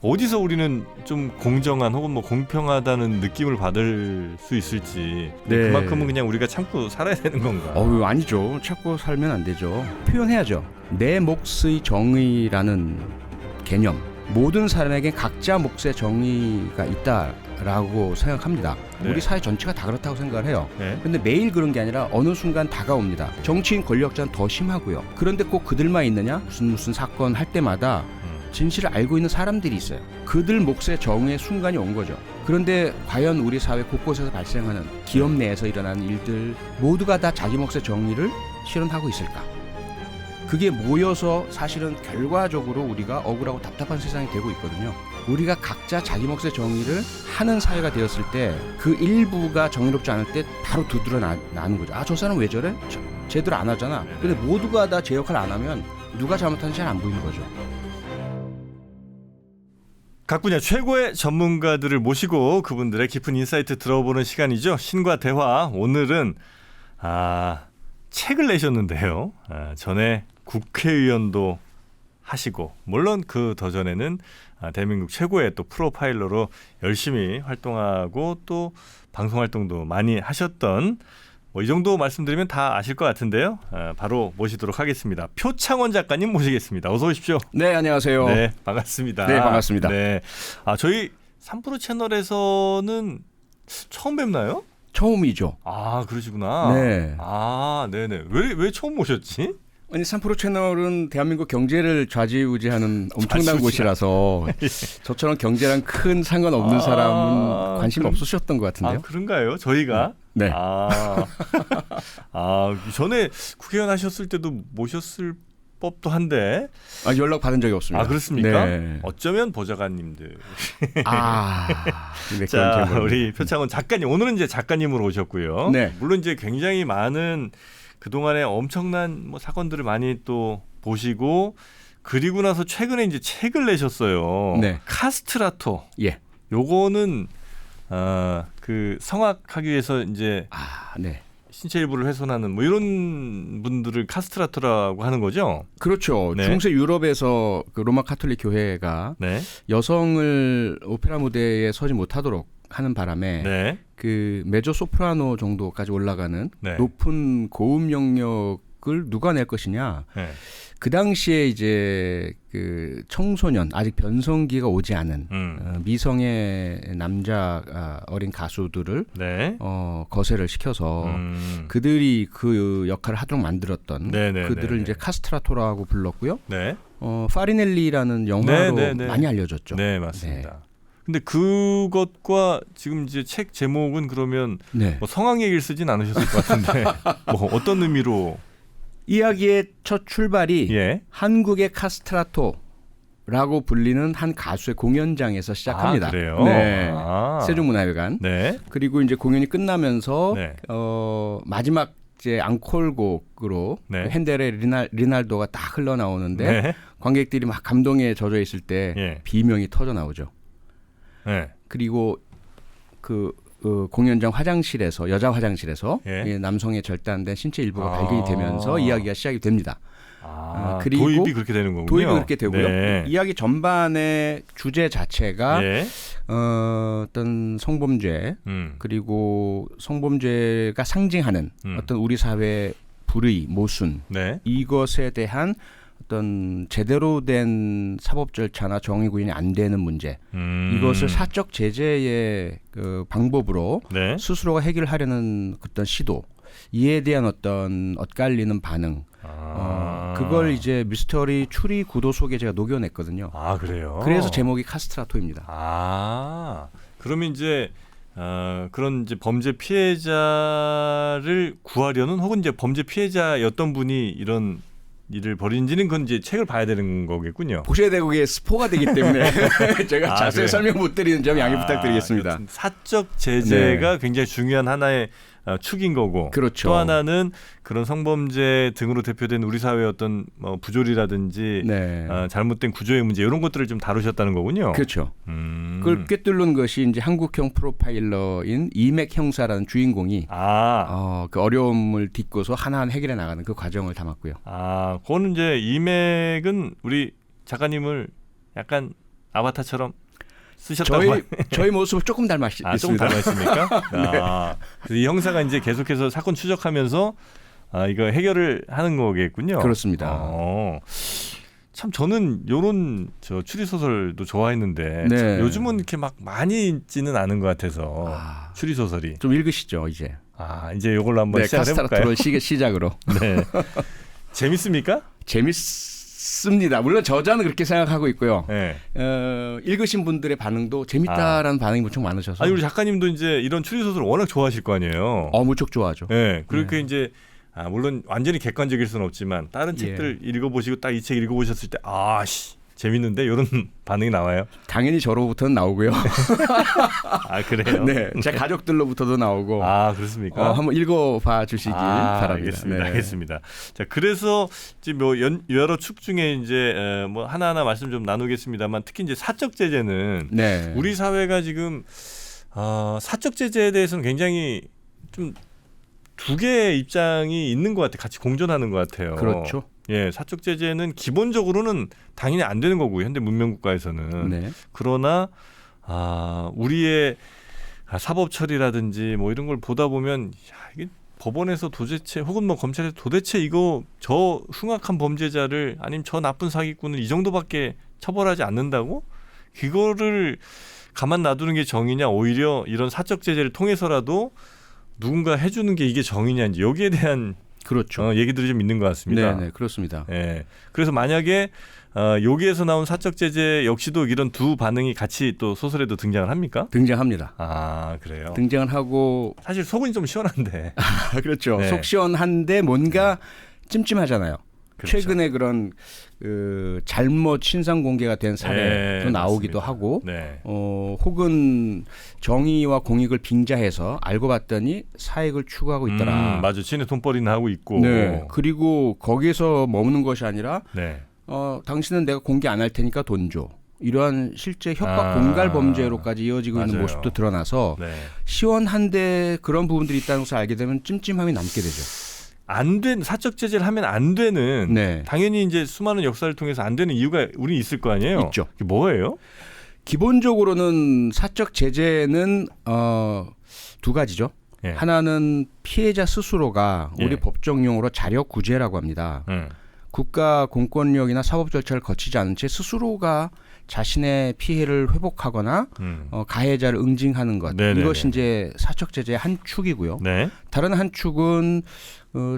어디서 우리는 좀 공정한 혹은 뭐 공평하다는 느낌을 받을 수 있을지. 네. 그만큼은 그냥 우리가 참고 살아야 되는 건가? 아니죠. 참고 살면 안 되죠. 표현해야죠. 내 몫의 정의라는 개념. 모든 사람에게 각자 몫의 정의가 있다라고 생각합니다. 네. 우리 사회 전체가 다 그렇다고 생각을 해요. 네. 근데 매일 그런 게 아니라 어느 순간 다가옵니다. 정치인 권력자는 더 심하고요. 그런데 꼭 그들만 있느냐? 무슨 사건 할 때마다 진실을 알고 있는 사람들이 있어요. 그들 몫의 정의의 순간이 온 거죠. 그런데 과연 우리 사회 곳곳에서 발생하는 기업 내에서 일어나는 일들 모두가 다 자기 몫의 정의를 실현하고 있을까? 그게 모여서 사실은 결과적으로 우리가 억울하고 답답한 세상이 되고 있거든요. 우리가 각자 자기 몫의 정의를 하는 사회가 되었을 때 그 일부가 정의롭지 않을 때 바로 두드러 나는 거죠. 저 사람 왜 저래? 제대로 안 하잖아. 근데 모두가 다 제 역할을 안 하면 누가 잘못하는지 잘 안 보이는 거죠. 각 분야 최고의 전문가들을 모시고 그분들의 깊은 인사이트 들어보는 시간이죠. 신과 대화. 오늘은 책을 내셨는데요. 전에 국회의원도 하시고 물론 그 더 전에는 대한민국 최고의 또 프로파일러로 열심히 활동하고 또 방송 활동도 많이 하셨던 이 정도 말씀드리면 다 아실 것 같은데요. 바로 모시도록 하겠습니다. 표창원 작가님 모시겠습니다. 어서 오십시오. 네, 안녕하세요. 네, 반갑습니다. 네, 반갑습니다. 네, 저희 3프로 채널에서는 처음 뵙나요? 처음이죠. 그러시구나. 네. 네네. 왜 처음 모셨지? 아니 3프로 채널은 대한민국 경제를 좌지우지하는 엄청난 곳이라서 저처럼 경제랑 큰 상관없는 사람은 관심 없으셨던 것 같은데요. 그런가요? 저희가? 네. 전에 국회의원 하셨을 때도 모셨을 법도 한데. 연락 받은 적이 없습니다. 그렇습니까? 네. 어쩌면 보좌관님들. 자, 우리 표창원 작가님. 오늘은 이제 작가님으로 오셨고요. 네. 물론 이제 굉장히 많은 그동안에 엄청난 사건들을 많이 또 보시고 그리고 나서 최근에 이제 책을 내셨어요. 네. 카스트라토. 예. 요거는 그 성악하기 위해서 이제 네. 신체 일부를 훼손하는 이런 분들을 카스트라토라고 하는 거죠. 그렇죠. 네. 중세 유럽에서 그 로마 카톨릭 교회가 네. 여성을 오페라 무대에 서지 못하도록 하는 바람에 네. 그 메조 소프라노 정도까지 올라가는 네. 높은 고음 영역을 누가 낼 것이냐. 네. 그 당시에 이제 그 청소년 아직 변성기가 오지 않은 미성의 남자 어린 가수들을 네. 거세를 시켜서 그들이 그 역할을 하도록 만들었던 그들을 이제 카스트라토라고 불렀고요. 네. 파리넬리라는 영화로 많이 알려졌죠. 네, 맞습니다. 근데 그것과 지금 이제 책 제목은 그러면 성악 얘기를 쓰진 않으셨을 것 같은데 어떤 의미로? 이야기의 첫 출발이 한국의 카스트라토라고 불리는 한 가수의 공연장에서 시작합니다. 그래요? 네. 세종문화회관. 네. 그리고 이제 공연이 끝나면서 마지막 이제 앙콜곡으로 핸델의 리날도가 딱 흘러나오는데 관객들이 막 감동에 젖어 있을 때 비명이 터져 나오죠. 그리고 그 공연장 화장실에서 여자 화장실에서 남성의 절단된 신체 일부가 발견이 되면서 이야기가 시작이 됩니다. 그리고 도입이 그렇게 되는 거군요. 도입이 그렇게 되고요. 이야기 전반의 주제 자체가 어떤 성범죄 그리고 성범죄가 상징하는 어떤 우리 사회의 불의, 모순 이것에 대한 어떤 제대로 된 사법 절차나 정의 구현이 안 되는 문제 이것을 사적 제재의 그 방법으로 스스로가 해결하려는 어떤 시도 이에 대한 어떤 엇갈리는 반응 그걸 이제 미스터리 추리 구도 속에 제가 녹여냈거든요. 그래요? 그래서 제목이 카스트라토입니다. 그러면 이제 그런 이제 범죄 피해자를 구하려는 혹은 이제 범죄 피해자였던 분이 이런 일을 벌인지는 그건 이제 책을 봐야 되는 거겠군요. 보셔야 되고 그게 스포가 되기 때문에 제가 자세히 설명 못 드리는 점 양해 부탁드리겠습니다. 사적 제재가 굉장히 중요한 하나의 축인 거고 그렇죠. 또 하나는 그런 성범죄 등으로 대표된 우리 사회의 어떤 형태라든지 잘못된 구조의 문제 이런 것들을 좀 다루셨다는 거군요. 그렇죠. 그걸 꿰뚫는 것이 이제 한국형 프로파일러인 이맥 형사라는 주인공이 그 어려움을 딛고서 하나하나 해결해 나가는 그 과정을 담았고요. 그거는 이제 이맥은 우리 작가님을 약간 아바타처럼 쓰셨다고. 저희 모습을 조금 닮았습니다. 조금 닮았습니까? 그래서 이 형사가 이제 계속해서 사건 추적하면서 이거 해결을 하는 거겠군요. 그렇습니다. 참 저는 요런 추리 소설도 좋아했는데 네. 요즘은 이렇게 막 많이 있지는 않은 것 같아서 추리 소설이 좀 읽으시죠 이제. 이제 요걸로 한번 시작해볼까요? 카스타르토를 시작으로. 네. 재밌습니까? 재밌습니다. 물론 저자는 그렇게 생각하고 있고요. 네. 읽으신 분들의 반응도 재밌다라는 반응이 무척 많으셔서. 우리 작가님도 이제 이런 추리 소설 워낙 좋아하실 거 아니에요. 무척 좋아하죠. 네. 그렇게 이제 물론 완전히 객관적일 수는 없지만 다른 책들 읽어보시고 딱 이 책 읽어보셨을 때 재밌는데 이런 반응이 나와요. 당연히 저로부터는 나오고요. 그래요? 네, 제 가족들로부터도 나오고. 그렇습니까? 한번 읽어봐 주시길 바랍니다. 알겠습니다. 알겠습니다. 자, 그래서 이제 뭐 여러 축 중에 이제 뭐 하나하나 말씀 좀 나누겠습니다만 특히 이제 사적 제재는 우리 사회가 지금 사적 제재에 대해서는 굉장히 좀 두 개의 입장이 있는 것 같아요. 같이 공존하는 것 같아요. 그렇죠. 예, 사적 제재는 기본적으로는 당연히 안 되는 거고요. 현대 문명 국가에서는. 네. 그러나 우리의 사법 처리라든지 뭐 이런 걸 보다 보면 이게 법원에서 도대체 혹은 뭐 검찰에서 도대체 이거 저 흉악한 범죄자를 아니면 저 나쁜 사기꾼을 이 정도밖에 처벌하지 않는다고? 그거를 가만 놔두는 게 정의냐? 오히려 이런 사적 제재를 통해서라도 누군가 해주는 게 이게 정의냐인지 여기에 대한 그렇죠. 얘기들이 좀 있는 것 같습니다. 네, 그렇습니다. 예. 그래서 만약에 여기에서 나온 사적 제재 역시도 이런 두 반응이 같이 또 소설에도 등장을 합니까? 등장합니다. 그래요. 등장을 하고 사실 속은 좀 시원한데. 그렇죠. 네. 속 시원한데 뭔가 찜찜하잖아요. 그렇죠. 최근에 그런 잘못 신상 공개가 된 사례도 나오기도 맞습니다. 하고 네. 혹은 정의와 공익을 빙자해서 알고 봤더니 사익을 추구하고 있더라. 맞아. 지네 돈벌이나 하고 있고. 네. 그리고 거기서 머무는 것이 아니라 네. 당신은 내가 공개 안 할 테니까 돈 줘. 이러한 실제 협박 공갈 범죄로까지 이어지고 있는 맞아요. 모습도 드러나서 네. 시원한데 그런 부분들이 있다는 것을 알게 되면 찜찜함이 남게 되죠. 안 된 사적 제재를 하면 안 되는 네. 당연히 이제 수많은 역사를 통해서 안 되는 이유가 우리 있을 거 아니에요. 있죠. 그게 뭐예요? 기본적으로는 사적 제재는 두 가지죠. 예. 하나는 피해자 스스로가 우리 법정 용어로 자력 구제라고 합니다. 국가 공권력이나 사법 절차를 거치지 않은 채 스스로가 자신의 피해를 회복하거나 가해자를 응징하는 것. 네네네. 이것이 이제 사적 제재의 한 축이고요. 네. 다른 한 축은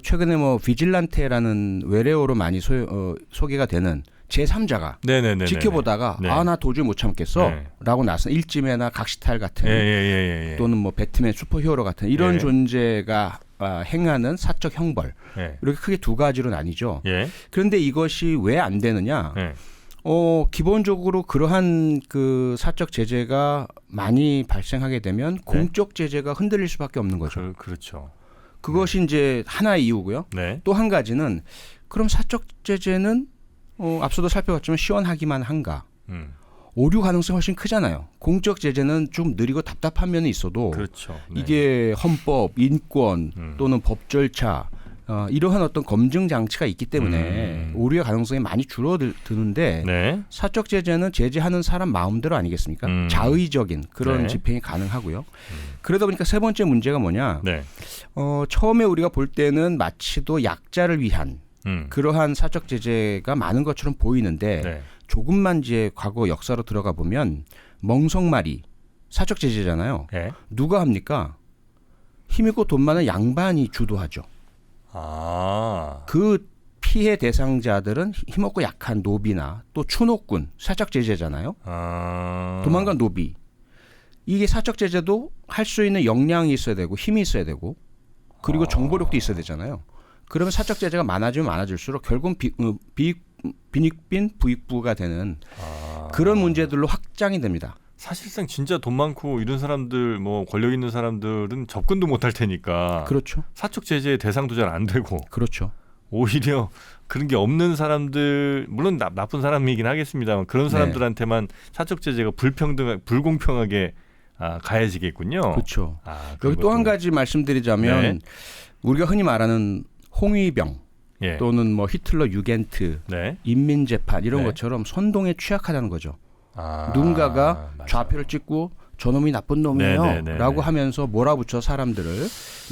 최근에 뭐 비질란테라는 외래어로 많이 소개가 되는 제3자가 네네네. 지켜보다가 네. 나 도저히 못 참겠어 네. 라고 나선 일지매나 각시탈 같은 예. 또는 뭐 배트맨 슈퍼히어로 같은 이런 존재가 행하는 사적 형벌 이렇게 크게 두 가지로 나뉘죠. 예. 그런데 이것이 왜 안 되느냐? 예. 기본적으로 그러한 그 사적 제재가 많이 발생하게 되면 공적 제재가 흔들릴 수밖에 없는 거죠. 그렇죠. 그것이 이제 하나의 이유고요. 네. 또 한 가지는 그럼 사적 제재는 앞서도 살펴봤지만 시원하기만 한가? 오류 가능성이 훨씬 크잖아요. 공적 제재는 좀 느리고 답답한 면이 있어도 그렇죠. 네. 이게 헌법, 인권 또는 법 절차 이러한 어떤 검증 장치가 있기 때문에 오류의 가능성이 많이 줄어드는데 네. 사적 제재는 제재하는 사람 마음대로 아니겠습니까? 자의적인 그런 네. 집행이 가능하고요. 그러다 보니까 세 번째 문제가 뭐냐? 네. 처음에 우리가 볼 때는 마치도 약자를 위한 그러한 사적 제재가 많은 것처럼 보이는데 네. 조금만 이제 과거 역사로 들어가 보면 멍석말이 사적 제재잖아요. 네. 누가 합니까? 힘있고 돈 많은 양반이 주도하죠. 그 피해 대상자들은 힘없고 약한 노비나 또 추노꾼 사적 제재잖아요. 도망간 노비. 이게 사적 제재도 할 수 있는 역량이 있어야 되고 힘이 있어야 되고 그리고 정보력도 있어야 되잖아요. 그러면 사적 제재가 많아지면 많아질수록 결국은 빈익빈 부익부가 되는 그런 문제들로 확장이 됩니다. 사실상 진짜 돈 많고 이런 사람들 뭐 권력 있는 사람들은 접근도 못할 테니까 그렇죠. 사적 제재의 대상도 잘 안 되고 그렇죠. 오히려 그런 게 없는 사람들 물론 나쁜 사람이긴 하겠습니다만 그런 사람들한테만 사적 제재가 불공평하게 가해지겠군요. 그렇죠. 여기 또 한 가지 말씀드리자면 네. 우리가 흔히 말하는 홍위병 또는 뭐 히틀러 유겐트, 네. 인민재판 이런 네. 것처럼 선동에 취약하다는 거죠. 누군가가 맞아. 좌표를 찍고 저놈이 나쁜 놈이에요 네네네네. 라고 하면서 몰아붙여 사람들을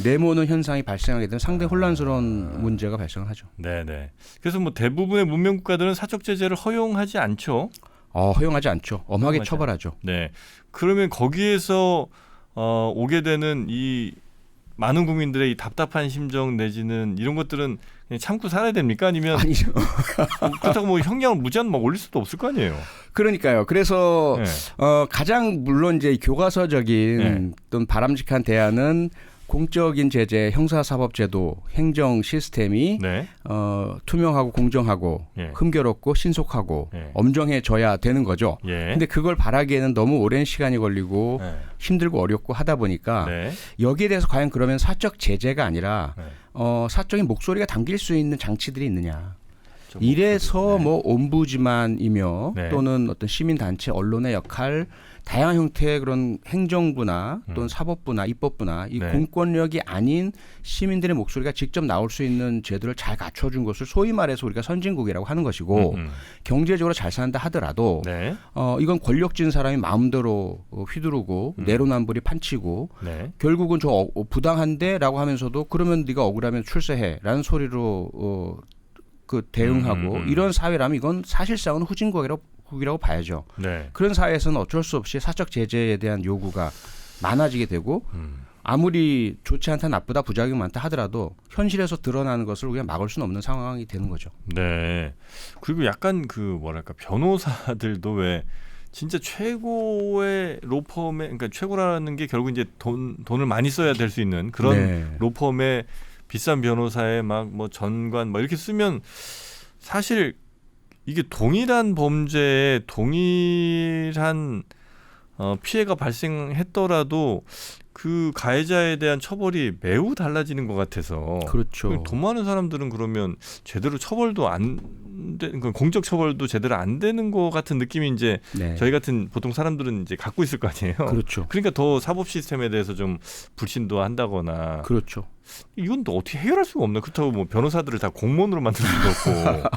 내모는 현상이 발생하게 되면 상당히 혼란스러운 문제가 발생을 하죠. 네네. 그래서 뭐 대부분의 문명 국가들은 사적 제재를 허용하지 않죠. 허용하지 않죠. 엄하게 허용하지 처벌하죠. 네. 그러면 거기에서 오게 되는 이 많은 국민들의 이 답답한 심정 내지는 이런 것들은 그냥 참고 살아야 됩니까? 아니면 아니죠. 그렇다고 뭐 형량을 무제한 막 올릴 수도 없을 거 아니에요. 그러니까요. 그래서 네. 가장 물론 이제 교과서적인 네. 어떤 바람직한 대안은 공적인 제재, 형사사법제도, 행정 시스템이 네. 투명하고 공정하고 예. 흠결없고 신속하고 예. 엄정해져야 되는 거죠. 예. 근데 그걸 바라기에는 너무 오랜 시간이 걸리고 네. 힘들고 어렵고 하다 보니까 네. 여기에 대해서 과연 그러면 사적 제재가 아니라 네. 사적인 목소리가 담길 수 있는 장치들이 있느냐. 좀 이래서 목소리. 네. 뭐 옴부즈만이며 네. 또는 어떤 시민단체 언론의 역할 다양한 형태의 그런 행정부나 또는 사법부나 입법부나 이 네. 공권력이 아닌 시민들의 목소리가 직접 나올 수 있는 제도를 잘 갖춰준 것을 소위 말해서 우리가 선진국이라고 하는 것이고 경제적으로 잘 산다 하더라도 네. 이건 권력진 사람이 마음대로 휘두르고 내로남불이 판치고 네. 결국은 저 부당한데라고 하면서도 그러면 네가 억울하면 출세해라는 소리로 그 대응하고 이런 사회라면 이건 사실상은 후진국이라고 봐야죠. 네. 그런 사회에서는 어쩔 수 없이 사적 제재에 대한 요구가 많아지게 되고 아무리 좋지 않다 나쁘다 부작용이 많다 하더라도 현실에서 드러나는 것을 우리가 막을 수는 없는 상황이 되는 거죠. 네. 그리고 약간 그 뭐랄까 변호사들도 왜 진짜 최고의 로펌에 그러니까 최고라는 게 결국 이제 돈을 많이 써야 될 수 있는 그런 네. 로펌에 비싼 변호사에 막 뭐 전관 뭐 이렇게 쓰면 사실 이게 동일한 범죄에 동일한 피해가 발생했더라도 그 가해자에 대한 처벌이 매우 달라지는 것 같아서 그렇죠. 돈 많은 사람들은 그러면 제대로 처벌도 공적 처벌도 제대로 안 되는 것 같은 느낌이 이제 네. 저희 같은 보통 사람들은 이제 갖고 있을 거 아니에요. 그렇죠. 그러니까 더 사법 시스템에 대해서 좀 불신도 한다거나 그렇죠. 이건 또 어떻게 해결할 수가 없나. 그렇다고 뭐 변호사들을 다 공무원으로 만들 수도 없고.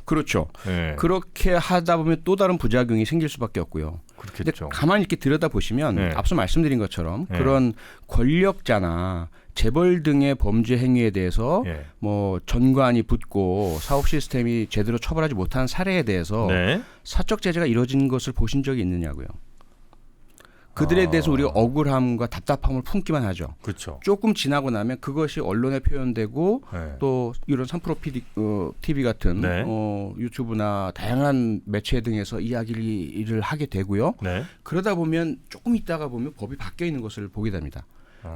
그렇죠. 네. 그렇게 하다 보면 또 다른 부작용이 생길 수밖에 없고요. 근데 그렇겠죠. 가만히 이렇게 들여다 보시면 네. 앞서 말씀드린 것처럼 네. 그런 권력자나 재벌 등의 범죄 행위에 대해서 예. 뭐 전관이 붙고 사법 시스템이 제대로 처벌하지 못한 사례에 대해서 네. 사적 제재가 이루어진 것을 보신 적이 있느냐고요. 그들에 대해서 우리가 억울함과 답답함을 품기만 하죠. 그렇죠. 조금 지나고 나면 그것이 언론에 표현되고 네. 또 이런 3프로 TV 같은 네. 유튜브나 다양한 매체 등에서 이야기를 하게 되고요. 네. 그러다 보면 조금 있다가 보면 법이 바뀌어 있는 것을 보게 됩니다.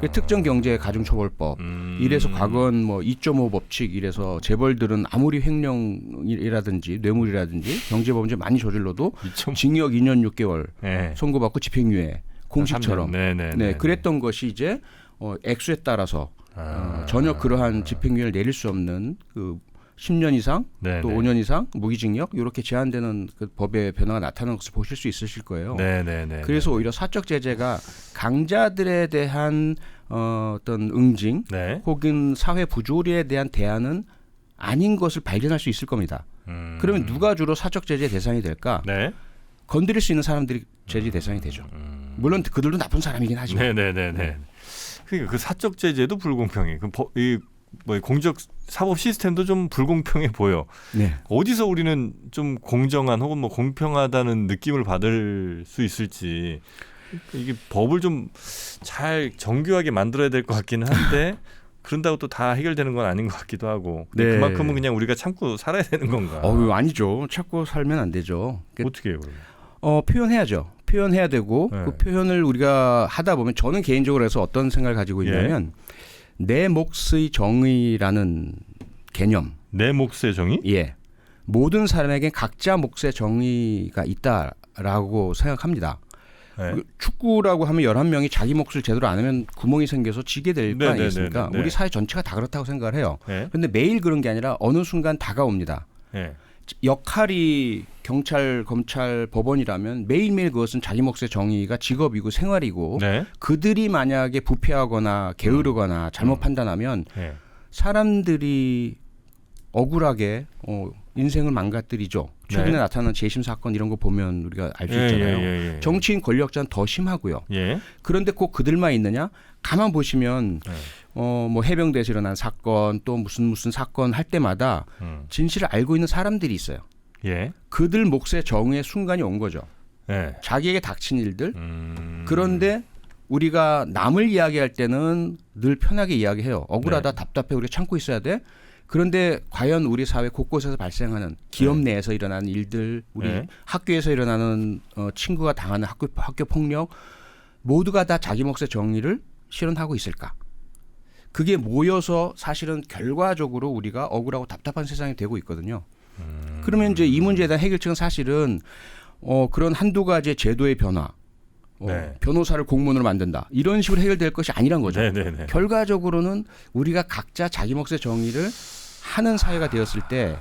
그 특정 경제 가중처벌법 이래서 과거는 뭐 2.5 법칙 이래서 재벌들은 아무리 횡령이라든지 뇌물이라든지 경제범죄 많이 저질러도 2.5. 징역 2년 6개월 네. 선고받고 집행유예 공식처럼 네네. 그랬던 것이 이제 액수에 따라서 전혀 그러한 집행유예를 내릴 수 없는 그 10년 이상 네네. 또 5년 이상 무기징역 이렇게 제한되는 그 법의 변화가 나타나는 것을 보실 수 있으실 거예요. 네네네. 그래서 오히려 사적 제재가 강자들에 대한 어떤 응징 네. 혹은 사회 부조리에 대한 대안은 아닌 것을 발견할 수 있을 겁니다. 그러면 누가 주로 사적 제재 대상이 될까? 네. 건드릴 수 있는 사람들이 제재 대상이 되죠. 물론 그들도 나쁜 사람이긴 하지만. 네네네네. 그러니까 그 사적 제재도 불공평해. 뭐 공적 사법 시스템도 좀 불공평해 보여. 네. 어디서 우리는 좀 공정한 혹은 뭐 공평하다는 느낌을 받을 수 있을지 이게 법을 좀 잘 정교하게 만들어야 될 것 같기는 한데 그런다고 또 다 해결되는 건 아닌 것 같기도 하고. 네. 그만큼은 그냥 우리가 참고 살아야 되는 건가? 아니죠. 찾고 살면 안 되죠. 어떻게 해요, 그러면? 표현해야죠. 표현해야 되고 네. 그 표현을 우리가 하다 보면 저는 개인적으로 해서 어떤 생각을 가지고 있냐면 내 몫의 정의라는 개념. 내 몫의 정의? 예. 모든 사람에게 각자 몫의 정의가 있다라고 생각합니다. 네. 축구라고 하면 11명이 자기 몫을 제대로 안 하면 구멍이 생겨서 지게 될 거 아니겠습니까? 네네네네. 우리 사회 전체가 다 그렇다고 생각을 해요. 네. 그런데 매일 그런 게 아니라 어느 순간 다가옵니다. 네. 역할이 경찰, 검찰, 법원이라면 매일매일 그것은 자기 몫의 정의가 직업이고 생활이고 네. 그들이 만약에 부패하거나 게으르거나 잘못 판단하면 네. 사람들이 억울하게 인생을 망가뜨리죠. 최근에 네. 나타난 재심 사건 이런 거 보면 우리가 알 수 예, 있잖아요. 예. 정치인 권력자는 더 심하고요. 예. 그런데 꼭 그들만 있느냐? 가만 보시면 네. 뭐 해병대에서 일어난 사건 또 무슨 사건 할 때마다 진실을 알고 있는 사람들이 있어요. 예. 그들 몫의 정의의 순간이 온 거죠. 예. 자기에게 닥친 일들. 그런데 우리가 남을 이야기할 때는 늘 편하게 이야기해요. 억울하다, 네. 답답해, 우리가 참고 있어야 돼. 그런데 과연 우리 사회 곳곳에서 발생하는 기업 내에서 일어나는 일들, 우리 네. 학교에서 일어나는 친구가 당하는 학교 폭력 모두가 다 자기 몫의 정의를 실현하고 있을까? 그게 모여서 사실은 결과적으로 우리가 억울하고 답답한 세상이 되고 있거든요. 그러면 이제 이 문제에 대한 해결책은 사실은 그런 한두 가지의 제도의 변화, 네. 변호사를 공무원으로 만든다 이런 식으로 해결될 것이 아니란 거죠. 네네네. 결과적으로는 우리가 각자 자기 몫의 정의를 하는 사회가 되었을 때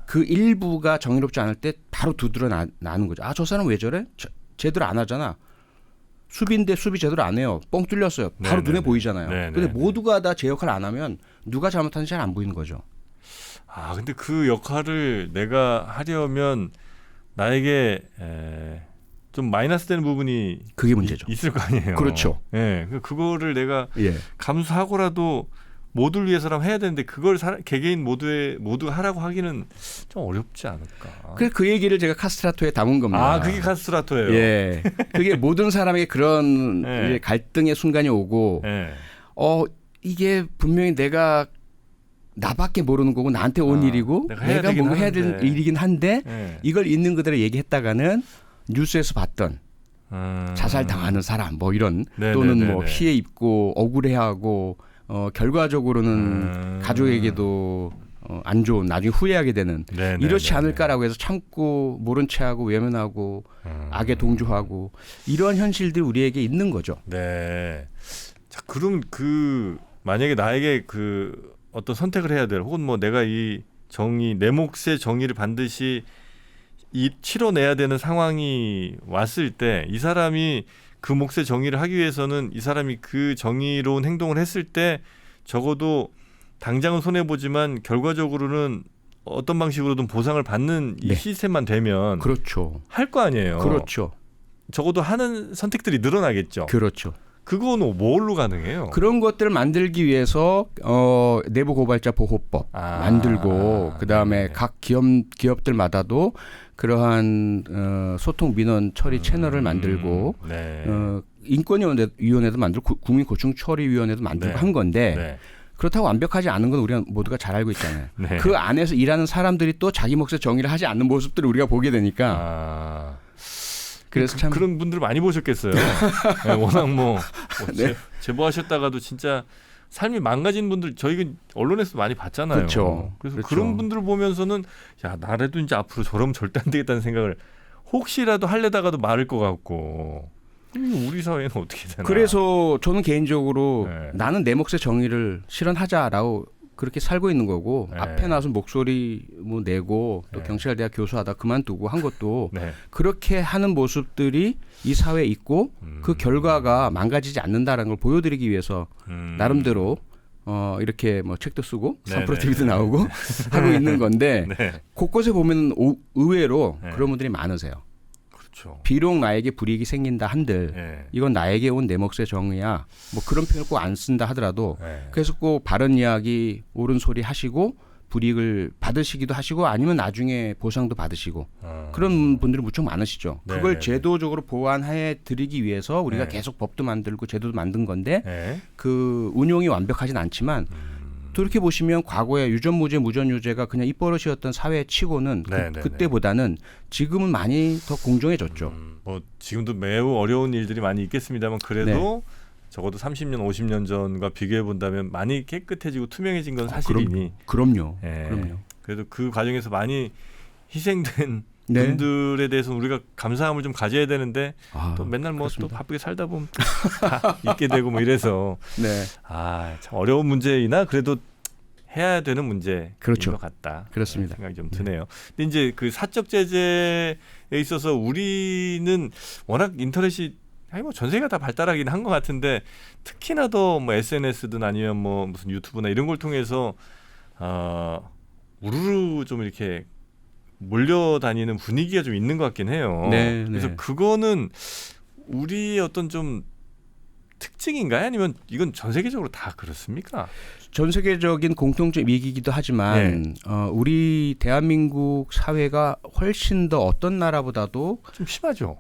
그 일부가 정의롭지 않을 때 바로 두드러 나는 거죠. 아, 저 사람 왜 저래? 제대로 안 하잖아. 수비인데 수비 제대로 안 해요. 뻥 뚫렸어요. 바로 네네네. 눈에 보이잖아요. 네네네. 근데 모두가 다 제 역할을 안 하면 누가 잘못하는지 잘 안 보이는 거죠. 아, 근데 그 역할을 내가 하려면 나에게 좀 마이너스 되는 부분이 그게 문제죠. 있을 거 아니에요. 그렇죠. 예. 그거를 내가 예. 감수하고라도 모두를 위해서라면 해야 되는데 그걸 개개인 모두가 하라고 하기는 좀 어렵지 않을까. 그래서 그 얘기를 제가 카스트라토에 담은 겁니다. 아, 그게 카스트라토예요. 예. 그게 모든 사람에게 그런 예. 이제 갈등의 순간이 오고 예. 이게 분명히 내가 나밖에 모르는 거고 나한테 온 일이고 내가 해야 내가 되긴 뭔가 해야 될 하는데. 일이긴 한데 예. 이걸 있는 그대로 얘기했다가는 뉴스에서 봤던 자살 당하는 사람 뭐 이런 네네네네. 또는 뭐 피해 입고 억울해하고 결과적으로는 가족에게도 안 좋은 나중에 후회하게 되는 네네네네. 이렇지 않을까라고 해서 참고 모른 체하고 외면하고 악에 동조하고 이러한 현실들이 우리에게 있는 거죠. 네. 자, 그럼 만약에 나에게 어떤 선택을 해야 될 혹은 뭐 내가 이 내 몫의 정의를 반드시 치러내야 되는 상황이 왔을 때 이 사람이 그 몫의 정의를 하기 위해서는 이 사람이 그 정의로운 행동을 했을 때 적어도 당장은 손해보지만 결과적으로는 어떤 방식으로든 보상을 받는 이 네. 시스템만 되면 그렇죠. 할 거 아니에요. 그렇죠. 적어도 하는 선택들이 늘어나겠죠. 그렇죠. 그거는 뭘로 가능해요? 그런 것들을 만들기 위해서 내부 고발자 보호법 만들고 그다음에 네. 각 기업들마다도 그러한 소통 민원 처리 채널을 만들고 네. 인권위원회도 만들고 국민고충처리위원회도 만들고 네. 한 건데 네. 그렇다고 완벽하지 않은 건 우리가 모두가 잘 알고 있잖아요. 네. 그 안에서 일하는 사람들이 또 자기 몫의 정의를 하지 않는 모습들을 우리가 보게 되니까 아. 그래서 참 그런 분들 많이 보셨겠어요. 네, 워낙 네. 제보하셨다가도 진짜 삶이 망가진 분들 저희 언론에서 많이 봤잖아요. 그렇죠. 그래서 그렇죠. 그런 분들을 보면서는 야, 나라도 이제 앞으로 저러면 절대 안 되겠다는 생각을 혹시라도 하려다가도 말을 것 같고 우리 사회는 어떻게 되나. 그래서 저는 개인적으로 네. 나는 내 몫의 정의를 실현하자라고 그렇게 살고 있는 거고 네. 앞에 나서 목소리 뭐 내고 또 네. 경찰대학 교수하다 그만두고 한 것도 네. 그렇게 하는 모습들이 이 사회에 있고 그 결과가 망가지지 않는다라는 걸 보여드리기 위해서 나름대로 이렇게 뭐 책도 쓰고 네, 3프로 네, TV도 네. 나오고 하고 있는 건데 네. 곳곳에 보면 의외로 네. 그런 분들이 많으세요. 그렇죠. 비록 나에게 불이익이 생긴다 한들 네. 이건 나에게 온 내 몫의 정의야. 뭐 그런 표현을 꼭 안 쓴다 하더라도 네. 그래서 꼭 바른 이야기, 옳은 소리 하시고 불이익을 받으시기도 하시고 아니면 나중에 보상도 받으시고 그런 분들이 무척 많으시죠. 네, 그걸 네, 제도적으로 보완해 드리기 위해서 우리가 네. 계속 법도 만들고 제도도 만든 건데 네. 그 운용이 완벽하진 않지만 또 이렇게 보시면 과거에 유전무죄, 무전유죄가 그냥 입버릇이었던 사회 치고는 네, 네, 그때보다는 지금은 많이 더 공정해졌죠. 뭐 지금도 매우 어려운 일들이 많이 있겠습니다만 그래도 적어도 30년, 50년 전과 비교해 본다면 많이 깨끗해지고 투명해진 건 사실이니. 그럼요. 예. 그럼요. 그래도 그 과정에서 많이 희생된 네. 분들에 대해서는 우리가 감사함을 좀 가져야 되는데 또 맨날 뭐 또 그렇습니다. 바쁘게 살다 보면 다 잊게 되고 뭐 이래서 네. 참 어려운 문제이나 그래도 해야 되는 문제인 그렇죠. 것 같다. 그렇습니다. 생각이 좀 드네요. 근데 이제 그 사적 제재에 있어서 우리는 워낙 인터넷이 뭐 전 세계가 다 발달하긴 한 것 같은데 특히나 더 뭐 SNS든 아니면 뭐 무슨 유튜브나 이런 걸 통해서 우르르 좀 이렇게 몰려다니는 분위기가 좀 있는 것 같긴 해요. 네, 그래서 네. 그거는 우리의 어떤 좀 특징인가요? 아니면 이건 전 세계적으로 다 그렇습니까? 전 세계적인 공통점 얘기이기도 하지만 우리 대한민국 사회가 훨씬 더 어떤 나라보다도 좀 심하죠.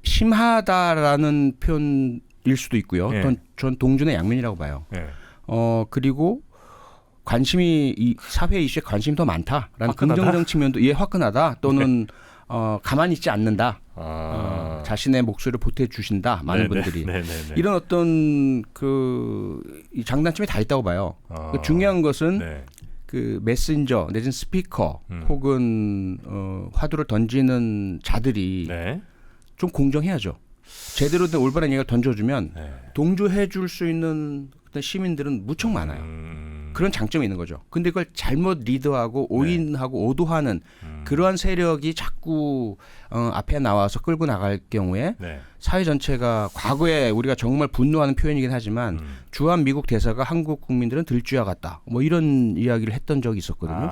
심하다라는 표현일 수도 있고요. 예. 전 동준의 양면이라고 봐요. 네. 그리고 관심이 이 사회 이슈에 관심이 더 많다라는 화끈하다? 긍정적 측면도 화끈하다 또는 가만히 있지 않는다. 자신의 목소리를 보태주신다. 많은 분들이. 이런 어떤 이 장단점이 다 있다고 봐요. 중요한 것은 네. 그 메신저 내지는 스피커 혹은 화두를 던지는 자들이 네. 좀 공정해야죠. 제대로 된 올바른 얘기를 던져주면 네. 동조해 줄 수 있는 어떤 시민들은 무척 많아요. 그런 장점이 있는 거죠. 근데 그걸 잘못 리드하고 오인하고 오도하는 그러한 세력이 자꾸 앞에 나와서 끌고 나갈 경우에 네. 사회 전체가 과거에 우리가 정말 분노하는 표현이긴 하지만 주한 미국 대사가 한국 국민들은 들쥐와 같다. 뭐 이런 이야기를 했던 적이 있었거든요.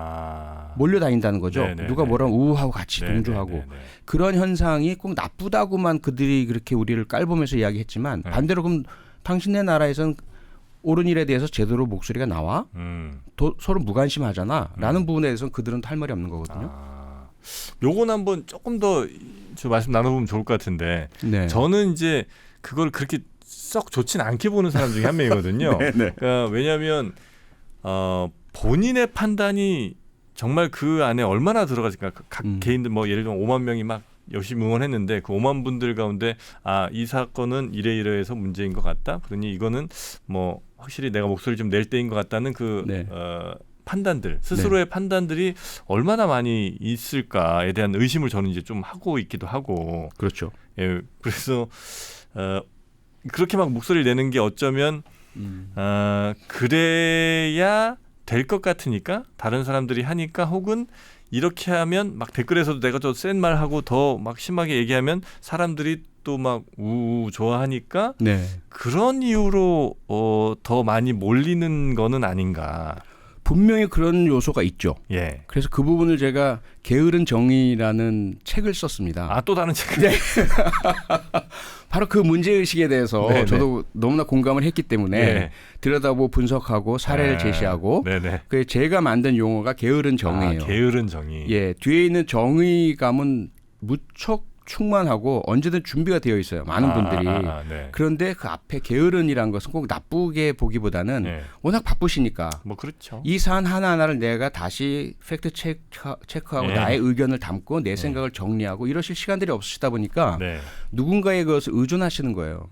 몰려다닌다는 거죠. 네네네. 누가 뭐라면 우우하고 같이 동조하고. 네네네. 그런 현상이 꼭 나쁘다고만 그들이 그렇게 우리를 깔보면서 이야기했지만 반대로 그럼 당신네 나라에서는 옳은 일에 대해서 제대로 목소리가 나와? 서로 무관심하잖아. 라는 부분에 대해서는 그들은 할 말이 없는 거거든요. 요건 한번 조금 더 저 말씀 나눠보면 좋을 것 같은데 네. 저는 이제 그걸 그렇게 썩 좋진 않게 보는 사람 중에 한 명이거든요. 그러니까 왜냐하면 본인의 판단이 정말 그 안에 얼마나 들어가니까 각 개인들 뭐 예를 들면 5만 명이 막 열심히 응원했는데 그 5만 분들 가운데 이 사건은 이래이래해서 문제인 것 같다. 그러니 이거는 뭐 확실히 내가 목소리 좀 낼 때인 것 같다는 판단들 스스로의 판단들이 얼마나 많이 있을까에 대한 의심을 저는 이제 좀 하고 있기도 하고. 그렇죠. 예, 그래서 그렇게 막 목소리를 내는 게 어쩌면 그래야 될 것 같으니까 다른 사람들이 하니까 혹은 이렇게 하면 막 댓글에서도 내가 더 센 말하고 더 막 심하게 얘기하면 사람들이 또 막 우우 좋아하니까 그런 이유로 더 많이 몰리는 거는 아닌가. 분명히 그런 요소가 있죠. 예. 그래서 그 부분을 제가 게으른 정의라는 책을 썼습니다. 또 다른 책. 네. 바로 그 문제의식에 대해서 저도 너무나 공감을 했기 때문에 들여다보고 분석하고 사례를 제시하고 그 제가 만든 용어가 게으른 정의예요. 게으른 정의. 예, 뒤에 있는 정의감은 무척 충만하고 언제든 준비가 되어 있어요. 많은 분들이. 그런데 그 앞에 게으른이라는 것은 꼭 나쁘게 보기보다는 워낙 바쁘시니까. 뭐 그렇죠. 이 사안 하나하나를 내가 다시 팩트 체크하고 나의 의견을 담고 내 생각을 정리하고 이러실 시간들이 없으시다 보니까 누군가에 그것을 의존하시는 거예요.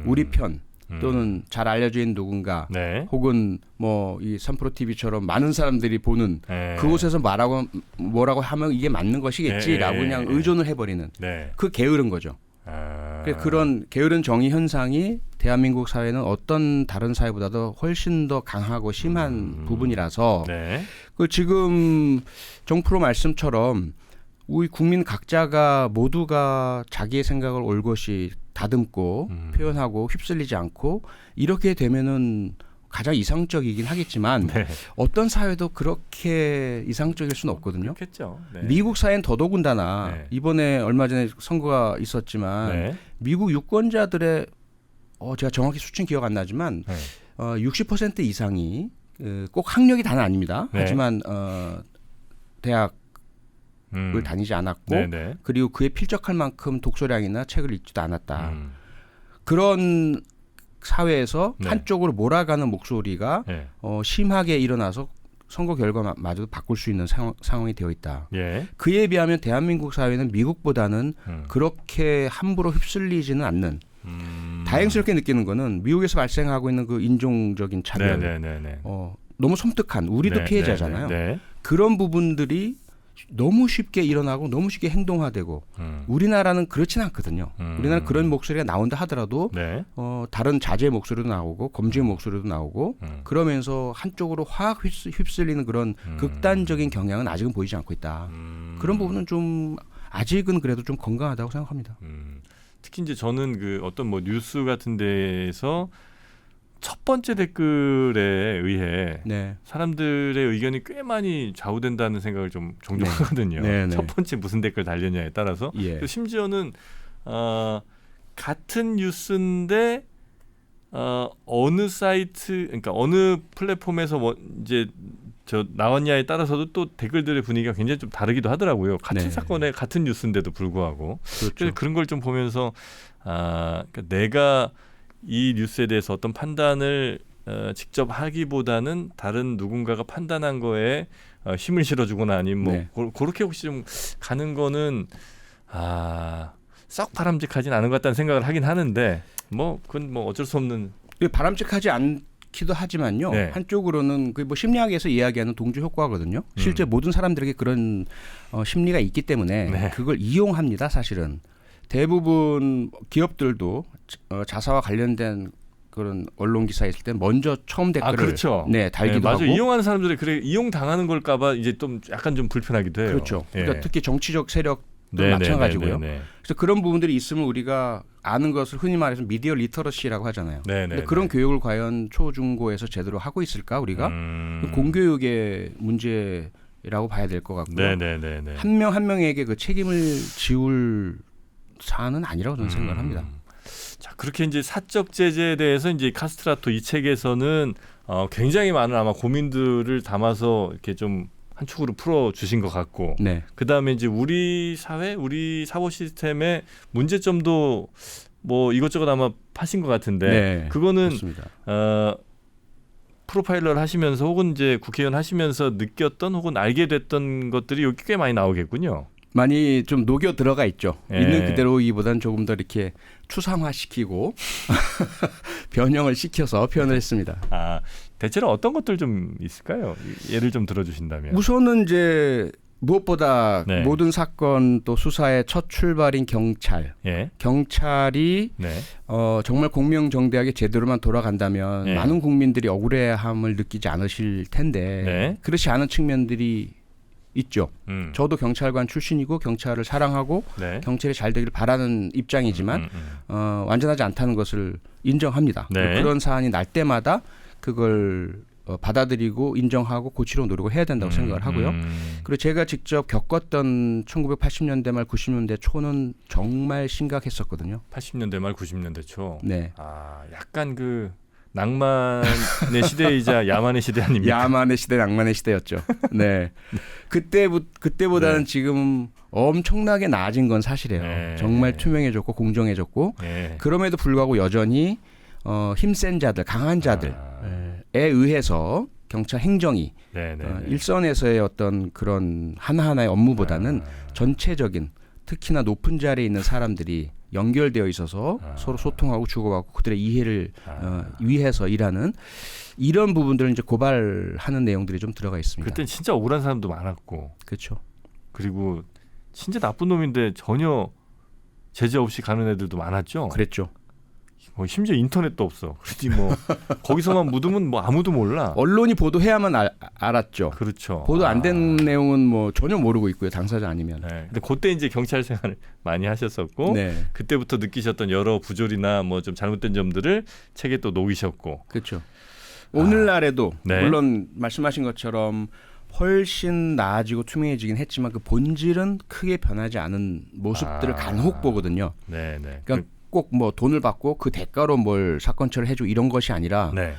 우리 편. 또는 잘 알려져 있는 누군가 혹은 뭐 이 3프로 TV처럼 많은 사람들이 보는 그곳에서 뭐라고 하면 이게 맞는 것이겠지라고 그냥 의존을 해버리는 그 게으른 거죠. 그런 게으른 정의 현상이 대한민국 사회는 어떤 다른 사회보다도 훨씬 더 강하고 심한 부분이라서 그 지금 정프로 말씀처럼 우리 국민 각자가 모두가 자기의 생각을 올곧이 다듬고 표현하고 휩쓸리지 않고 이렇게 되면은 가장 이상적이긴 하겠지만 어떤 사회도 그렇게 이상적일 수는 없거든요. 그렇겠죠. 미국 사회는 더더군다나 이번에 얼마 전에 선거가 있었지만 미국 유권자들의 제가 정확히 수치는 기억 안 나지만 60% 이상이 꼭 학력이 다는 아닙니다. 하지만 대학 을 다니지 않았고 그리고 그에 필적할 만큼 독서량이나 책을 읽지도 않았다. 그런 사회에서 한쪽으로 몰아가는 목소리가 심하게 일어나서 선거 결과마저도 바꿀 수 있는 상황이 되어 있다. 그에 비하면 대한민국 사회는 미국보다는 그렇게 함부로 휩쓸리지는 않는 다행스럽게 느끼는 거는 미국에서 발생하고 있는 그 인종적인 차별 너무 섬뜩한 우리도 피해자잖아요. 그런 부분들이 너무 쉽게 일어나고 너무 쉽게 행동화되고 우리나라는 그렇지는 않거든요. 우리나라는 그런 목소리가 나온다 하더라도 다른 자제의 목소리도 나오고 검증의 목소리도 나오고 그러면서 한쪽으로 확 휩쓸리는 그런 극단적인 경향은 아직은 보이지 않고 있다. 그런 부분은 좀 아직은 그래도 좀 건강하다고 생각합니다. 특히 이제 저는 그 어떤 뭐 뉴스 같은 데에서 첫 번째 댓글에 의해 네. 사람들의 의견이 꽤 많이 좌우된다는 생각을 좀 종종 네. 하거든요. 네, 네. 첫 번째 무슨 댓글 달렸냐에 따라서. 예. 또 심지어는 같은 뉴스인데 어느 사이트, 그러니까 어느 플랫폼에서 이제 저 나왔냐에 따라서도 또 댓글들의 분위기가 굉장히 좀 다르기도 하더라고요. 같은 네. 사건에 같은 뉴스인데도 불구하고. 그렇죠. 그래서 그런 걸 좀 보면서 그러니까 내가 이 뉴스에 대해서 어떤 판단을 직접 하기보다는 다른 누군가가 판단한 거에 힘을 실어주거나 아니면 뭐 네. 그렇게 혹시 좀 가는 거는 썩 바람직하진 않은 것 같다는 생각을 하긴 하는데 뭐 그건 뭐 어쩔 수 없는. 바람직하지 않기도 하지만요. 네. 한쪽으로는 그 뭐 심리학에서 이야기하는 동조 효과거든요. 실제 모든 사람들에게 그런 심리가 있기 때문에 네. 그걸 이용합니다. 사실은 대부분 기업들도 자사와 관련된 그런 언론 기사 있을 때 먼저 처음 댓글을 그렇죠. 네, 달기도 맞아요. 하고. 이용하는 사람들이 그래 이용 당하는 걸까봐 이제 좀 약간 좀 불편하기도 해요. 그렇죠. 예. 그러니까 특히 정치적 세력도 네, 마찬가지고요. 네, 네, 네. 그래서 그런 부분들이 있으면 우리가 아는 것을 흔히 말해서 미디어 리터러시라고 하잖아요. 네, 근데 네, 그런 네. 교육을 과연 초중고에서 제대로 하고 있을까 우리가? 공교육의 문제라고 봐야 될 것 같고요. 네, 네, 네, 네. 한 명 한 명에게 그 책임을 지울 사안은 아니라고 저는 생각을 합니다. 자, 그렇게 이제 사적 제재에 대해서 이제 카스트라토 이 책에서는 굉장히 많은 아마 고민들을 담아서 이렇게 좀 한 축으로 풀어 주신 것 같고, 네, 그 다음에 이제 우리 사회, 우리 사고 시스템의 문제점도 뭐 이것저것 아마 파신 것 같은데, 네, 그거는 그렇습니다. 프로파일러를 하시면서 혹은 이제 국회의원 하시면서 느꼈던 혹은 알게 됐던 것들이 여기 꽤 많이 나오겠군요. 많이 좀 녹여 들어가 있죠. 예. 있는 그대로이보다는 조금 더 이렇게 추상화시키고 변형을 시켜서 표현을 했습니다. 대체로 어떤 것들 좀 있을까요? 예를 좀 들어주신다면. 우선은 이제 무엇보다 네. 모든 사건 또 수사의 첫 출발인 경찰. 예. 경찰이 네. 정말 공명정대하게 제대로만 돌아간다면 네. 많은 국민들이 억울해함을 느끼지 않으실 텐데 네. 그렇지 않은 측면들이 있죠. 음. 저도 경찰관 출신이고 경찰을 사랑하고 네. 경찰이 잘 되길 바라는 입장이지만 완전하지 않다는 것을 인정합니다. 네. 그런 사안이 날 때마다 그걸 받아들이고 인정하고 고치려 노력을 해야 된다고 생각을 하고요. 그리고 제가 직접 겪었던 1980년대 말 90년대 초는 정말 심각했었거든요. 80년대 말 90년대 초. 네. 약간 그 낭만의 시대이자 야만의 시대 아닙니까? 야만의 시대, 낭만의 시대였죠. 네. 그때보다는 네. 지금 엄청나게 나아진 건 사실이에요. 네. 정말 투명해졌고 공정해졌고 네. 그럼에도 불구하고 여전히 힘센 자들, 강한 자들에 의해서 경찰 행정이 네, 네, 네. 일선에서의 어떤 그런 하나하나의 업무보다는 전체적인 특히나 높은 자리에 있는 사람들이 연결되어 있어서 서로 소통하고 주고받고 그들의 이해를 위해서 일하는 이런 부분들을 이제 고발하는 내용들이 좀 들어가 있습니다. 그땐 진짜 억울한 사람도 많았고, 그렇죠. 그리고 진짜 나쁜 놈인데 전혀 제재 없이 가는 애들도 많았죠. 그랬죠. 심지어 인터넷도 없어. 그러니 뭐 거기서만 묻으면 뭐 아무도 몰라. 언론이 보도해야만 알았죠. 그렇죠. 보도 안 된 내용은 뭐 전혀 모르고 있고요. 당사자 아니면. 네. 근데 그때 이제 경찰 생활을 많이 하셨었고, 네. 그때부터 느끼셨던 여러 부조리나 뭐 좀 잘못된 점들을 책에 또 녹이셨고. 그렇죠. 오늘날에도 네. 물론 말씀하신 것처럼 훨씬 나아지고 투명해지긴 했지만 그 본질은 크게 변하지 않은 모습들을 간혹 보거든요. 네, 네. 그러니까 꼭 뭐 돈을 받고 그 대가로 뭘 사건 처리를 해주고 이런 것이 아니라 네.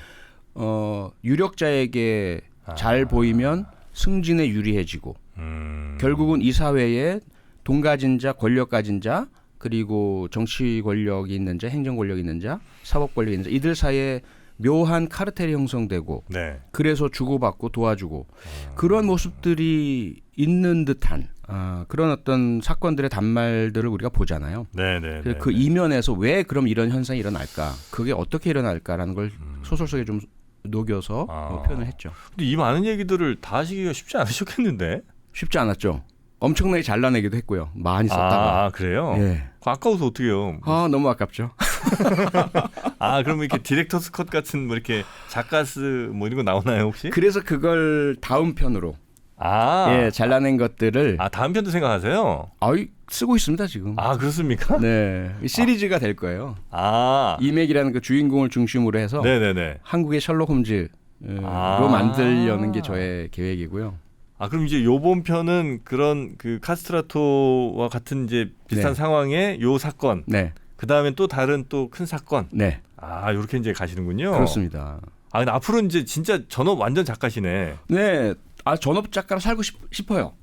유력자에게 잘 보이면 승진에 유리해지고 결국은 이 사회에 돈 가진 자, 권력 가진 자, 그리고 정치 권력이 있는 자, 행정 권력이 있는 자, 사법 권력이 있는 자 이들 사이에 묘한 카르텔이 형성되고 네. 그래서 그래서 주고받고 도와주고 그런 모습들이 있는 듯한 그런 어떤 사건들의 단말들을 우리가 보잖아요. 네, 네. 그래서 그 이면에서 왜 그럼 이런 현상이 일어날까? 그게 어떻게 일어날까라는 걸 소설 속에 좀 녹여서 표현을 했죠. 근데 이 많은 얘기들을 다 하시기가 쉽지 않으셨겠는데? 쉽지 않았죠. 엄청나게 잘라내기도 했고요. 많이 썼다가. 그래요? 예. 아까워서 어떡해요? 너무 아깝죠. 그러면 이렇게 디렉터스 컷 같은 뭐 이렇게 작가스 뭐 이런 거 나오나요 혹시? 그래서 그걸 다음 편으로 예, 잘라낸 것들을 다음 편도 생각하세요? 쓰고 있습니다 지금. 그렇습니까? 네, 시리즈가 될 거예요. 아, 이맥이라는 그 주인공을 중심으로 해서 네네네. 한국의 셜록 홈즈로 만들려는 게 저의 계획이고요. 그럼 이제 요번 편은 그런 그 카스트라토와 같은 이제 비슷한 네. 상황의 요 사건. 네, 그 다음엔 또 다른 또 큰 사건. 네, 이렇게 이제 가시는군요. 그렇습니다. 근데 앞으로는 이제 진짜 전업 완전 작가시네. 네, 전업 작가로 살고 싶어요.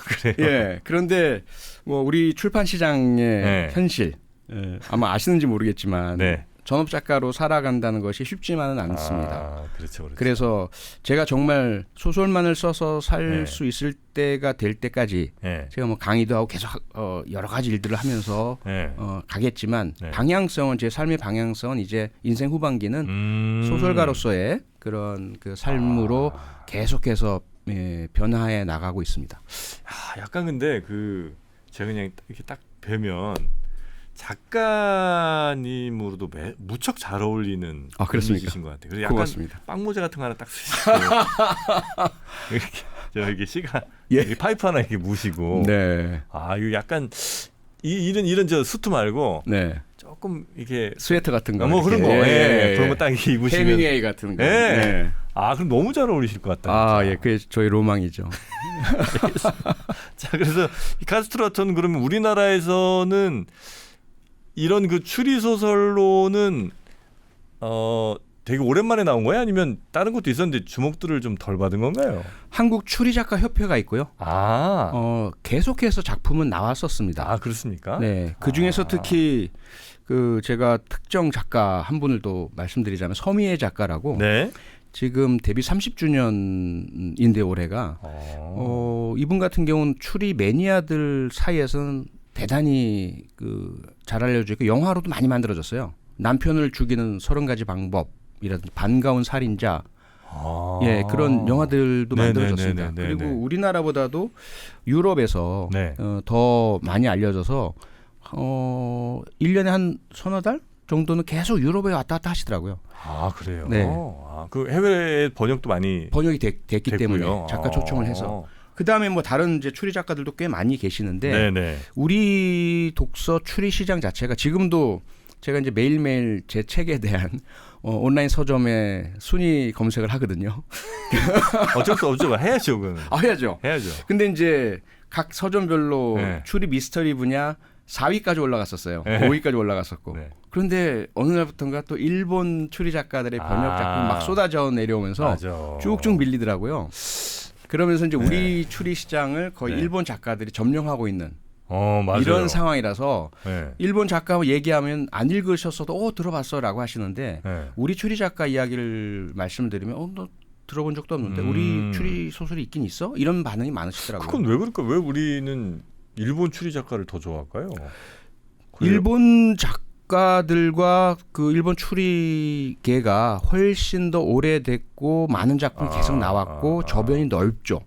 그래요? 예, 그런데 뭐 우리 출판 시장의 네. 현실 아마 아시는지 모르겠지만 네. 전업 작가로 살아간다는 것이 쉽지만은 않습니다. 그렇죠. 그래서 제가 정말 소설만을 써서 살 네. 수 있을 때가 될 때까지 네. 제가 뭐 강의도 하고 계속 여러 가지 일들을 하면서 네. 가겠지만 네. 방향성은 제 삶의 방향성은 이제 인생 후반기는 소설가로서의 그런 그 삶으로 계속해서 변화해 나가고 있습니다. 약간 근데 제가 그냥 이렇게 딱 뵈면 작가님으로도 무척 잘 어울리는 그렇습니까? 분이신 것 같아요. 그래서 약간 고맙습니다. 빵모자 같은 거 하나 딱 쓰시고 이렇게 시가 예. 파이프 하나 이렇게 무시고. 네, 이거 약간 이런 저 수트 말고 네, 조금 이렇게 스웨터 같은 거, 뭐 그런 거, 그런 거 딱 입으시면. 해밍웨이 같은 거. 예. 네. 그럼 너무 잘 어울리실 것 같다. 예, 그게 저희 로망이죠. 자, 그래서 이 카스트라토는 그러면 우리나라에서는 이런 그 추리 소설로는 되게 오랜만에 나온 거예요? 아니면 다른 것도 있었는데 주목들을 좀 덜 받은 건가요? 한국 추리작가 협회가 있고요. 계속해서 작품은 나왔었습니다. 그렇습니까? 네, 그 중에서 특히 제가 특정 작가 한 분을 또 말씀드리자면 서미애 작가라고. 네. 지금 데뷔 30주년인데 올해가 이분 같은 경우는 추리 매니아들 사이에서는 대단히 잘 알려져 있고 영화로도 많이 만들어졌어요. 남편을 죽이는 30가지 방법이라든지 반가운 살인자, 그런 영화들도 만들어졌습니다. 그리고 우리나라보다도 유럽에서 네. 더 많이 알려져서 1년에 한 서너 달 정도는 계속 유럽에 왔다 갔다 하시더라고요. 그래요? 네. 그 해외 번역도 많이 번역이 됐기 됐고요. 때문에 작가 초청을 해서. 그 다음에 뭐 다른 이제 추리 작가들도 꽤 많이 계시는데 네네. 우리 독서 추리 시장 자체가 지금도 제가 이제 매일매일 제 책에 대한 온라인 서점에 순위 검색을 하거든요. 어쩔 수 없죠. 해야죠. 그건. 해야죠. 해야죠. 근데 이제 각 서점별로 네. 추리 미스터리 분야 4위까지 올라갔었어요. 네. 5위까지 올라갔었고. 네. 그런데 어느 날부터인가 또 일본 추리 작가들의 번역 작품 막 쏟아져 내려오면서 맞아. 쭉쭉 밀리더라고요. 그러면서 이제 우리 추리 시장을 거의 네. 일본 작가들이 점령하고 있는 맞아요. 이런 상황이라서 네. 일본 작가 얘기하면 안 읽으셨어도 들어봤어라고 하시는데 네. 우리 추리 작가 이야기를 말씀드리면 너 들어본 적도 없는데 우리 추리 소설이 있긴 있어? 이런 반응이 많으시더라고요. 그건 왜 그럴까? 왜 우리는 일본 추리 작가를 더 좋아할까요? 그래요? 일본 작가들과 일본 추리계가 훨씬 더 오래됐고 많은 작품 계속 나왔고 저변이 넓죠.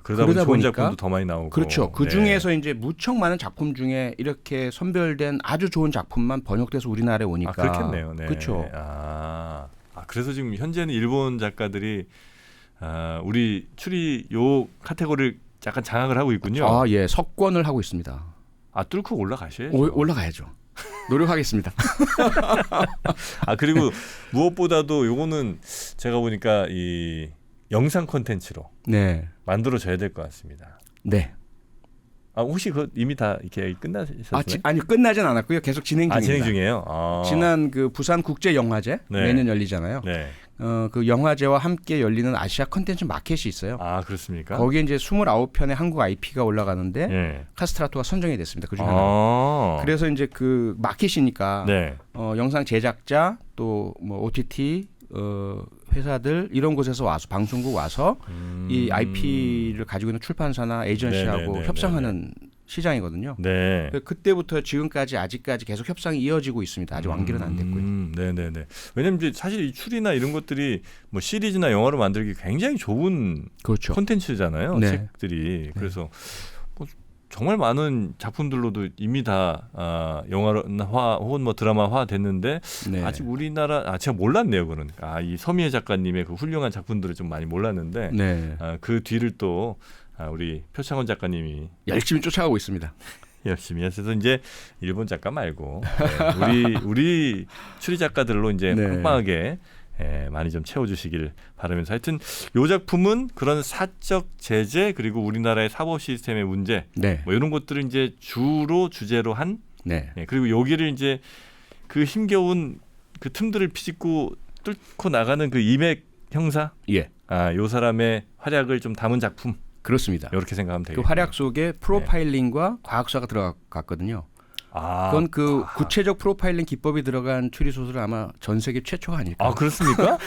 그러다 보니 좋은 보니까 작품도 더 많이 나오고. 그렇죠. 그 중에서 이제 무척 많은 작품 중에 이렇게 선별된 아주 좋은 작품만 번역돼서 우리나라에 오니까. 그렇겠네요. 네. 그렇죠. 그래서 지금 현재는 일본 작가들이 우리 추리 요 카테고리를 약간 장악을 하고 있군요. 예, 석권을 하고 있습니다. 뚫고 올라가셔야죠. 올라가야죠. 노력하겠습니다. 그리고 무엇보다도 요거는 제가 보니까 이 영상 콘텐츠로 네. 만들어져야 될 것 같습니다. 네. 혹시 이미 다 이렇게 끝나셨어요? 아니 끝나진 않았고요. 계속 진행 중입니다. 진행 중이에요. 지난 부산 국제 영화제 네. 매년 열리잖아요. 네. 그 영화제와 함께 열리는 아시아 컨텐츠 마켓이 있어요. 그렇습니까? 거기에 이제 29편의 한국 IP가 올라가는데 네. 카스트라토가 선정이 됐습니다. 그중 하나. 그래서 이제 그 마켓이니까 네. 영상 제작자 또 뭐 OTT 회사들 이런 곳에서 와서 방송국 와서 이 IP를 가지고 있는 출판사나 에이전시하고 네네네네. 협상하는 시장이거든요. 네. 그때부터 지금까지 아직까지 계속 협상이 이어지고 있습니다. 아직 완결은 안 됐고요. 네네네. 왜냐면 이제 사실 이 추리나 이런 것들이 뭐 시리즈나 영화로 만들기 굉장히 좋은 그렇죠. 콘텐츠잖아요. 네. 책들이. 그래서 정말 많은 작품들로도 이미 다 영화화 혹은 뭐 드라마화 됐는데 네. 아직 우리나라 제가 몰랐네요. 그는 이 서미애 작가님의 그 훌륭한 작품들을 좀 많이 몰랐는데 네. 그 뒤를 또 우리 표창원 작가님이 열심히 쫓아가고 있습니다. 열심히 해서 이제 일본 작가 말고 네, 우리 추리 작가들로 이제 네. 빵빵하게 많이 좀 채워주시길 바라면서 하여튼 이 작품은 그런 사적 제재 그리고 우리나라의 사법 시스템의 문제 네. 뭐 이런 것들을 이제 주제로 한 네. 그리고 여기를 이제 그 힘겨운 그 틈들을 비집고 뚫고 나가는 그 이맥 형사 예. 요 사람의 활약을 좀 담은 작품 그렇습니다. 이렇게 생각하면 그 되겠네요. 활약 속에 프로파일링과 과학수사가 들어갔거든요. 그건 그 구체적 프로파일링 기법이 들어간 추리 소설은 아마 전 세계 최초가 아닐까. 그렇습니까?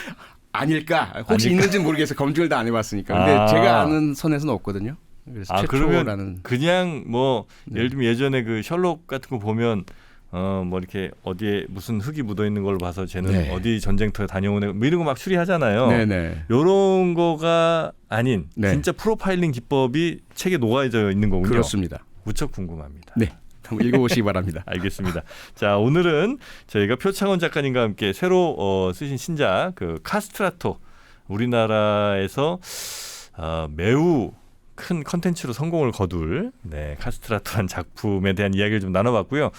아닐까? 혹시 있는지는 모르겠어요. 검증을 다 안 해봤으니까. 근데 제가 아는 선에서는 없거든요. 그래서 그러면 최초라는. 그냥 뭐 네. 예를 들면 예전에 그 셜록 같은 거 보면 뭐 이렇게 어디에 무슨 흙이 묻어 있는 걸 봐서 쟤는 네. 어디 전쟁터에 다녀오네 뭐 이런 거 막 추리하잖아요. 네네. 요런 거가 아닌 네. 진짜 프로파일링 기법이 책에 녹아져 있는 거군요. 그렇습니다. 무척 궁금합니다. 네. 한번 읽어보시기 바랍니다. 알겠습니다. 자, 오늘은 저희가 표창원 작가님과 함께 새로 쓰신 신작 그 카스트라토 우리나라에서 매우 큰 컨텐츠로 성공을 거둘 카스트라토란 작품에 대한 이야기를 좀 나눠봤고요.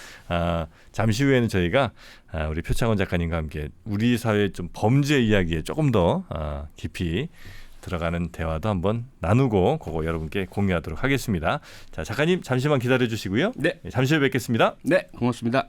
잠시 후에는 저희가 우리 표창원 작가님과 함께 우리 사회의 좀 범죄 이야기에 조금 더 깊이 들어가는 대화도 한번 나누고 그거 여러분께 공유하도록 하겠습니다. 자, 작가님 잠시만 기다려 주시고요. 네. 잠시 후에 뵙겠습니다. 네. 고맙습니다.